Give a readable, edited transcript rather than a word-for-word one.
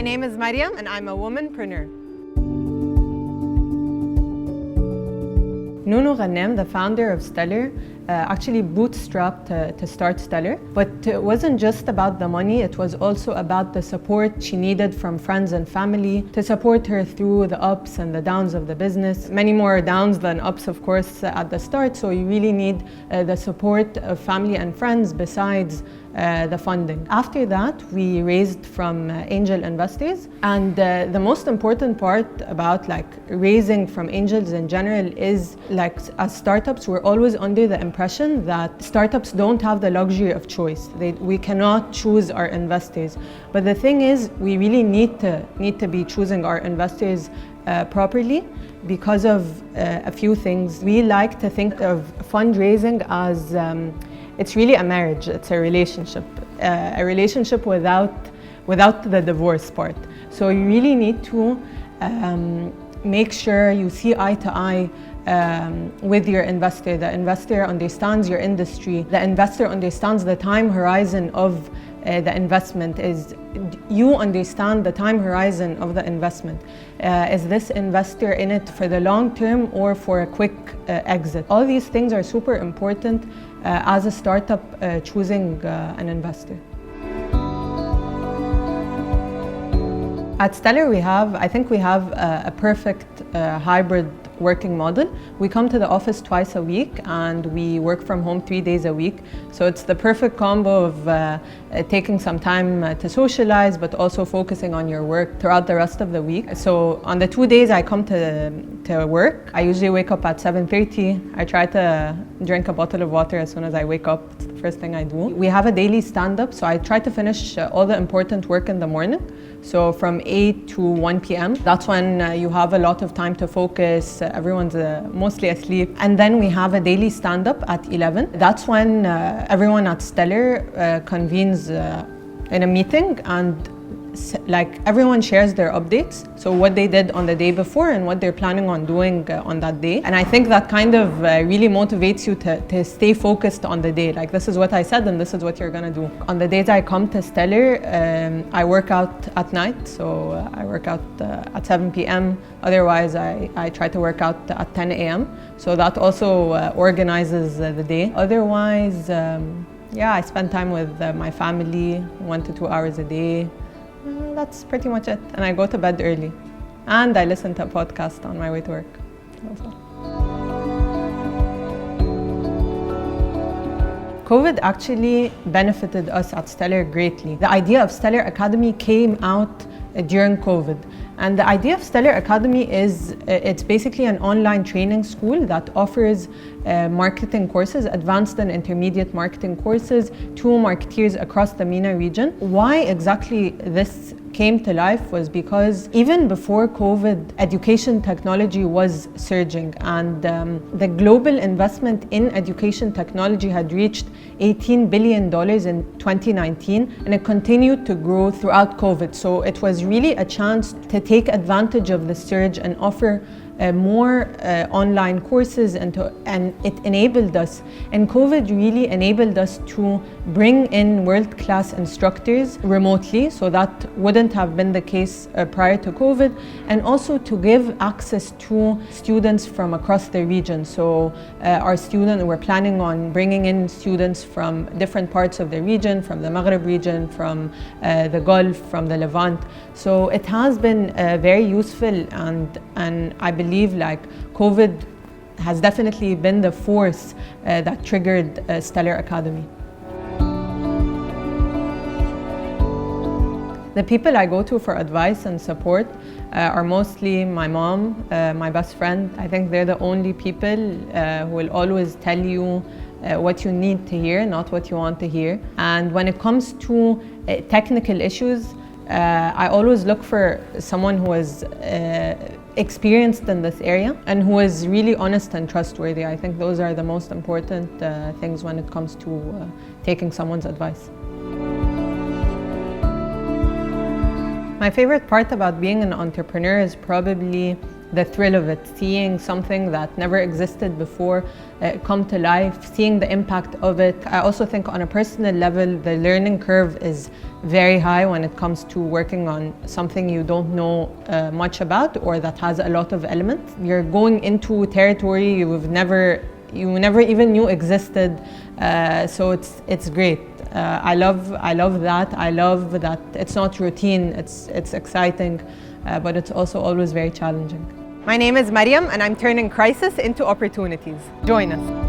name is Mariam and I'm a womanpreneur. Nuno Ghanem, the founder of Stellar, actually bootstrapped to start Stellar. But it wasn't just about the money, it was also about the support she needed from friends and family to support her through the ups and the downs of the business. Many more downs than ups, of course, at the start, so you really need the support of family and friends besides the funding. After that, we raised from angel investors, and the most important part about raising from angels in general is as startups, we're always under the impression that startups don't have the luxury of choice. We cannot choose our investors, but the thing is, we really need to be choosing our investors properly because of a few things. We like to think of fundraising as it's really a marriage, it's a relationship without the divorce part. So you really need to make sure you see eye to eye with your investor. The investor understands your industry. The investor understands the time horizon of the investment. You understand the time horizon of the investment. Is this investor in it for the long term or for a quick exit? All these things are super important as a startup choosing an investor. At Stellar, I think we have a perfect hybrid working model. We come to the office twice a week and we work from home 3 days a week. So it's the perfect combo of taking some time to socialize, but also focusing on your work throughout the rest of the week. So on the 2 days I come to work, I usually wake up at 7:30. I try to drink a bottle of water as soon as I wake up. It's the first thing I do. We have a daily stand-up, so I try to finish all the important work in the morning. So from 8 to 1 p.m. That's when you have a lot of time to focus. Everyone's mostly asleep. And then we have a daily stand-up at 11. That's when everyone at Stellar convenes in a meeting, and everyone shares their updates. So what they did on the day before and what they're planning on doing on that day. And I think that kind of really motivates you to stay focused on the day. This is what I said and this is what you're gonna do. On the days I come to Stellar, I work out at night. So I work out at 7 p.m. Otherwise, I try to work out at 10 a.m. So that also organizes the day. Otherwise, I spend time with my family, 1 to 2 hours a day. That's pretty much it. And I go to bed early. And I listen to a podcast on my way to work. That's all. COVID actually benefited us at Stellar greatly. The idea of Stellar Academy came out during COVID. And the idea of Stellar Academy is it's basically an online training school that offers marketing courses, advanced and intermediate marketing courses to marketeers across the MENA region. Why exactly this came to life was because even before COVID, education technology was surging, and the global investment in education technology had reached $18 billion in 2019, and it continued to grow throughout COVID. So it was really a chance to take advantage of the surge and offer more online courses, and it enabled us. And COVID really enabled us to bring in world-class instructors remotely, so that wouldn't have been the case prior to COVID, and also to give access to students from across the region. So we're planning on bringing in students from different parts of the region, from the Maghreb region, from the Gulf, from the Levant. So it has been very useful, and I believe COVID has definitely been the force that triggered Stellar Academy. The people I go to for advice and support are mostly my mom, my best friend. I think they're the only people who will always tell you what you need to hear, not what you want to hear. And when it comes to technical issues, I always look for someone who is experienced in this area and who is really honest and trustworthy. I think those are the most important things when it comes to taking someone's advice. My favorite part about being an entrepreneur is probably the thrill of it, seeing something that never existed before come to life, seeing the impact of it. I also think on a personal level, the learning curve is very high when it comes to working on something you don't know much about or that has a lot of elements. You're going into territory you never even knew existed, so it's great. I love that. I love that it's not routine, it's exciting, but it's also always very challenging. My name is Mariam and I'm turning crisis into opportunities. Join us.